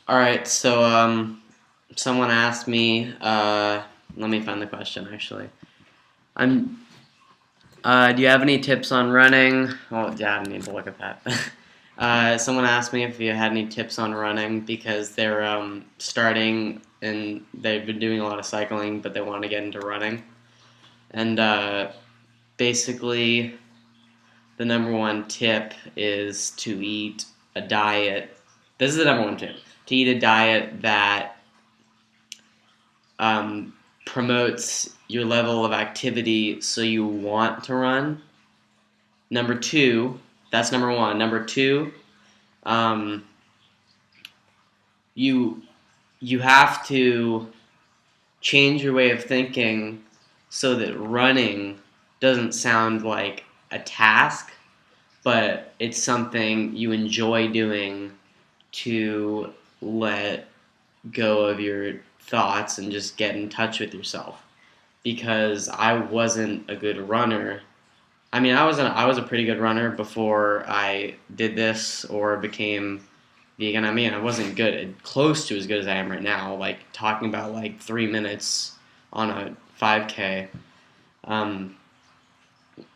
All right, so someone asked me. Let me find the question. Actually, I'm. Do you have any tips on running? Well, yeah, I need to look at that. Someone asked me if you had any tips on running because they're starting and they've been doing a lot of cycling, but they want to get into running. And basically, the number one tip is to eat a diet. This is the number one tip: to eat a diet that um, promotes your level of activity so you want to run. Number two, that's number one. Number two, um, you you have to change your way of thinking so that running doesn't sound like a task, but it's something you enjoy doing to let go of your thoughts and just get in touch with yourself. Because I wasn't a good runner. I mean, I was a pretty good runner before I did this or became vegan. I mean, I wasn't good, close to as good as I am right now. Like talking about like 3 minutes on a 5K, um,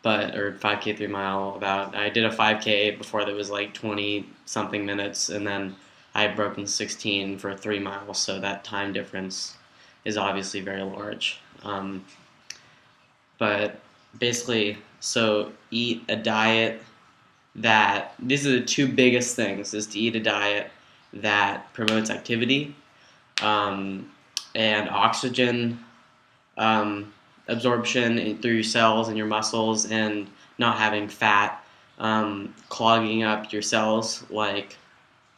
but or 5K 3 mile. About I did a 5K before that was like 20 something minutes, and then I had broken 16 for 3 miles. So that time difference is obviously very large. But basically, so eat a diet that these are the two biggest things: is to eat a diet that promotes activity um, and oxygen um, absorption through your cells and your muscles, and not having fat clogging up your cells. Like,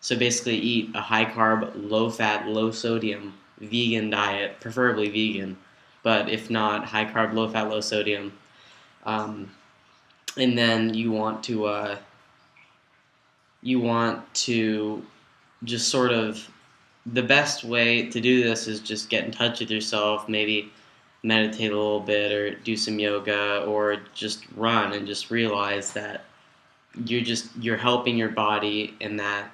so basically, eat a high carb, low fat, low sodium vegan diet, preferably vegan, but if not, high carb, low fat, low sodium. Um, and then you want to just sort of, the best way to do this is just get in touch with yourself, maybe meditate a little bit or do some yoga or just run and just realize that you're helping your body and that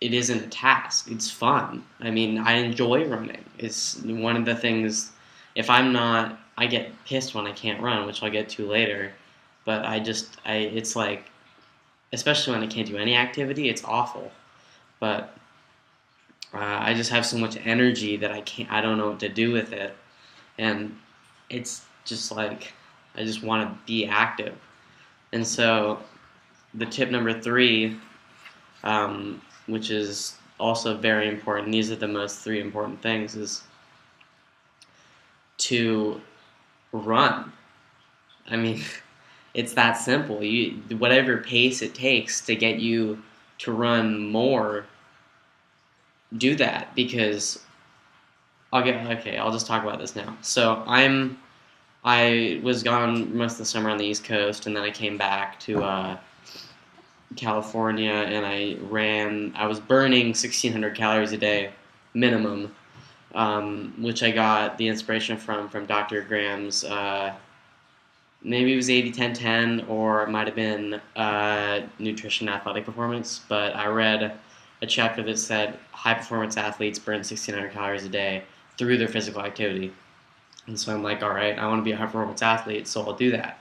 it isn't a task. It's fun. I mean, I enjoy running. It's one of the things. If I'm not, I get pissed when I can't run, which I'll get to later. But it's like, especially when I can't do any activity, it's awful. But I just have so much energy that I don't know what to do with it, and it's just like I just want to be active. And so the tip number three, which is also very important. These are the most three important things: is to run. I mean, it's that simple. Whatever pace it takes to get you to run more, do that. Because I'll just talk about this now. So I was gone most of the summer on the East Coast, and then I came back to California, and I was burning 1,600 calories a day minimum, which I got the inspiration from Dr. Graham's. Maybe it was 80-10-10, or it might have been Nutrition Athletic Performance. But I read a chapter that said high performance athletes burn 1,600 calories a day through their physical activity. And so I'm like, all right, I want to be a high performance athlete, so I'll do that.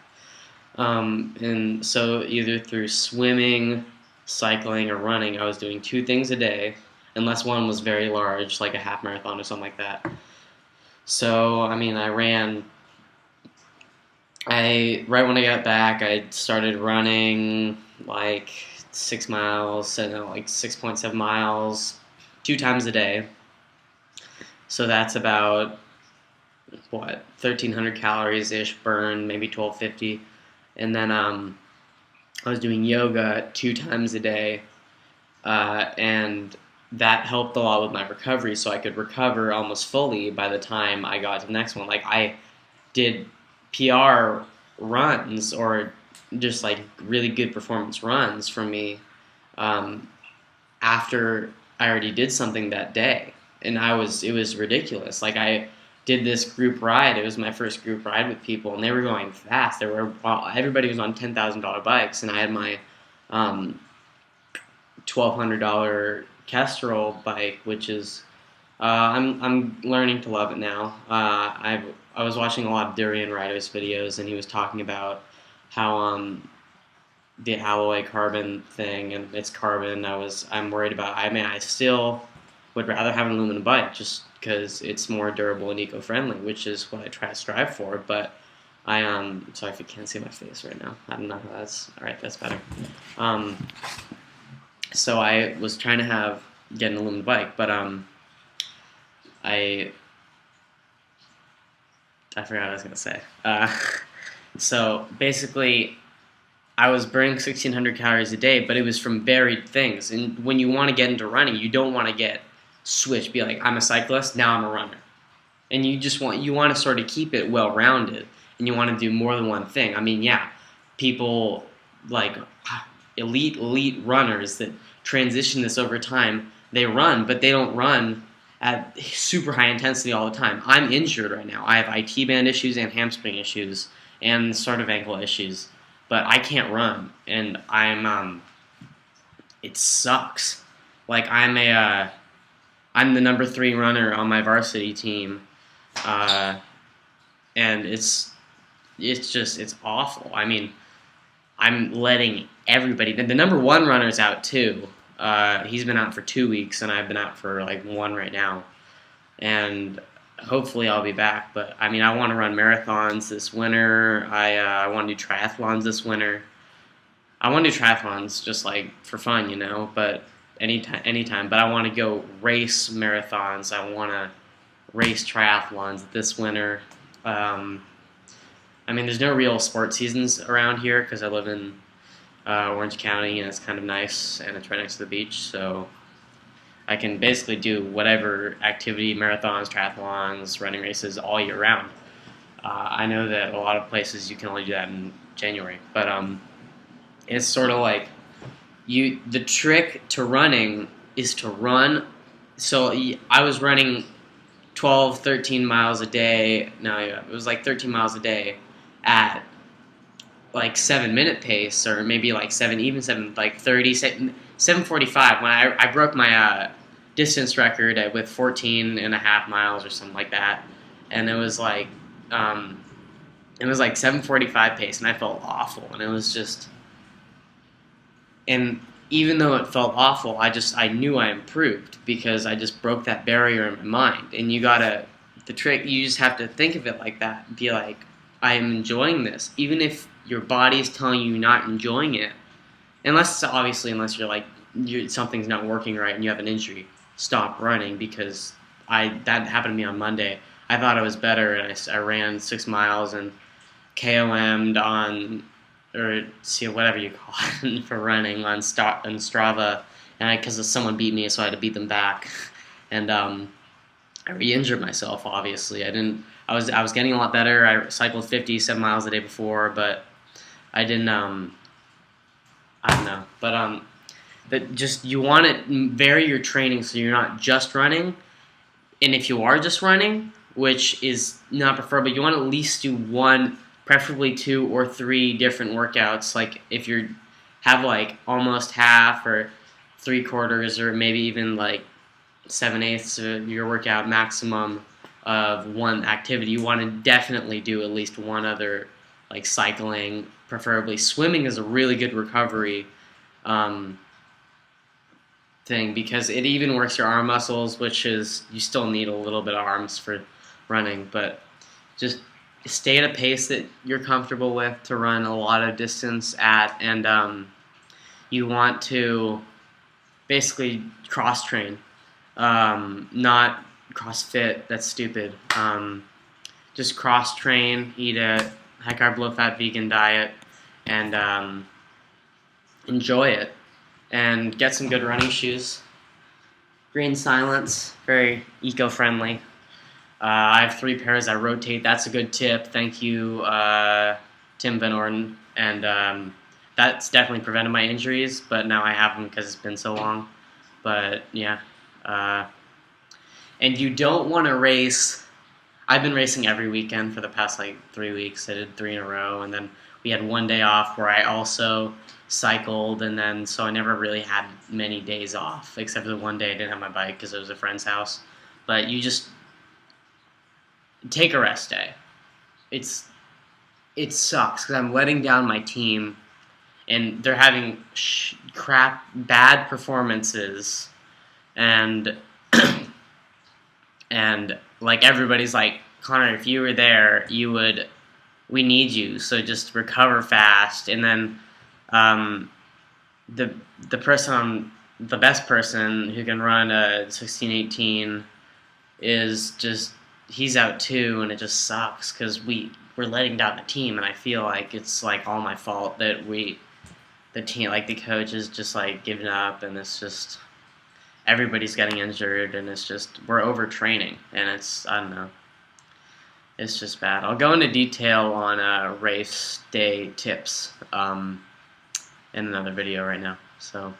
And so either through swimming, cycling, or running, I was doing two things a day, unless one was very large, like a half marathon or something like that. So, I mean, right when I got back, I started running like 6 miles, and like 6.7 miles, 2 times a day. So that's about, what, 1,300 calories ish burned, maybe 1,250. And then I was doing yoga 2 times a day, and that helped a lot with my recovery, so I could recover almost fully by the time I got to the next one. Like, I did PR runs, or just like really good performance runs for me, after I already did something that day, and it was ridiculous. Like, I did this group ride. It was my first group ride with people, and they were going fast. Everybody was on $10,000 bikes, and I had my $1,200 Kestrel bike, which is I'm learning to love it now. I was watching a lot of Durian Riders videos, and he was talking about how the alloy carbon thing and its carbon. I'm worried about. I mean, I still would rather have an aluminum bike just because it's more durable and eco-friendly, which is what I try to strive for. But sorry if you can't see my face right now. I don't know. That's all right. That's better. So I was trying to get an aluminum bike, but I forgot what I was gonna say. So basically, I was burning 1,600 calories a day, but it was from varied things. And when you want to get into running, you don't want to get switched. Be like, I'm a cyclist, now I'm a runner. And you want to sort of keep it well-rounded, and you want to do more than one thing. I mean, yeah, people like elite runners that transition this over time, they run, but they don't run at super high intensity all the time. I'm injured right now. I have IT band issues and hamstring issues and sort of ankle issues, but I can't run, and it sucks. Like I'm the number 3 runner on my varsity team, and it's awful. I mean, I'm letting everybody. The number 1 runner is out too. He's been out for 2 weeks, and I've been out for like 1 right now. And hopefully I'll be back. But I mean, I want to run marathons this winter. I want to do triathlons this winter. I want to do triathlons just like for fun, you know. But anytime. But I want to go race marathons. I want to race triathlons this winter. I mean, there's no real sports seasons around here because I live in Orange County, and it's kind of nice, and it's right next to the beach, so I can basically do whatever activity, marathons, triathlons, running races all year round. I know that a lot of places you can only do that in January, but it's sort of like the trick to running is to run. So I was running 12, 13 miles a day. No, it was like 13 miles a day at like 7-minute pace, or maybe like 30, 7:45 when I broke my distance record with 14 and a half miles or something like that, and it was like 7:45 pace, and I felt awful, and it was just, and even though it felt awful, I knew I improved because I just broke that barrier in my mind. And the trick, you just have to think of it like that and be like, I am enjoying this, even if your body is telling you you're not enjoying it. Unless you're like, something's not working right and you have an injury, stop running, because that happened to me on Monday. I thought I was better, and I ran 6 miles and KOM'd on, or see whatever you call it for running on Strava, and because someone beat me, so I had to beat them back, and I re-injured myself. Obviously, I was getting a lot better. I cycled 57 miles a day before, but I didn't. I don't know, but just you want to vary your training so you're not just running, and if you are just running, which is not preferable, you want to at least do 1. Preferably 2 or 3 different workouts. Like if you have like almost half or 3/4 or maybe even like 7/8 of your workout maximum of one activity, you want to definitely do at least one other, like cycling. Preferably swimming is a really good recovery thing because it even works your arm muscles, which is, you still need a little bit of arms for running, but just stay at a pace that you're comfortable with to run a lot of distance at, and you want to basically cross-train, not CrossFit, that's stupid. Just cross-train, eat a high-carb, low-fat vegan diet, and enjoy it, and get some good running shoes. Green Silence, very eco-friendly. I have 3 pairs I rotate. That's a good tip. Thank you, Tim Van Orden. And that's definitely prevented my injuries, but now I have them because it's been so long. But yeah. And you don't want to race. I've been racing every weekend for the past like 3 weeks. I did 3 in a row, and then we had 1 day off where I also cycled, and then so I never really had many days off, except for the one day I didn't have my bike because it was a friend's house. But you just take a rest day. It sucks because I'm letting down my team, and they're having bad performances, and and like everybody's like, Connor, if you were there, we need you, so just recover fast. And then the the best person who can run a 16:18 is just, he's out too, and it just sucks because we're letting down the team, and I feel like it's like all my fault that the team, like the coach is just like giving up, and it's just everybody's getting injured, and it's just we're overtraining, and it's, I don't know, it's just bad. I'll go into detail on race day tips in another video right now. So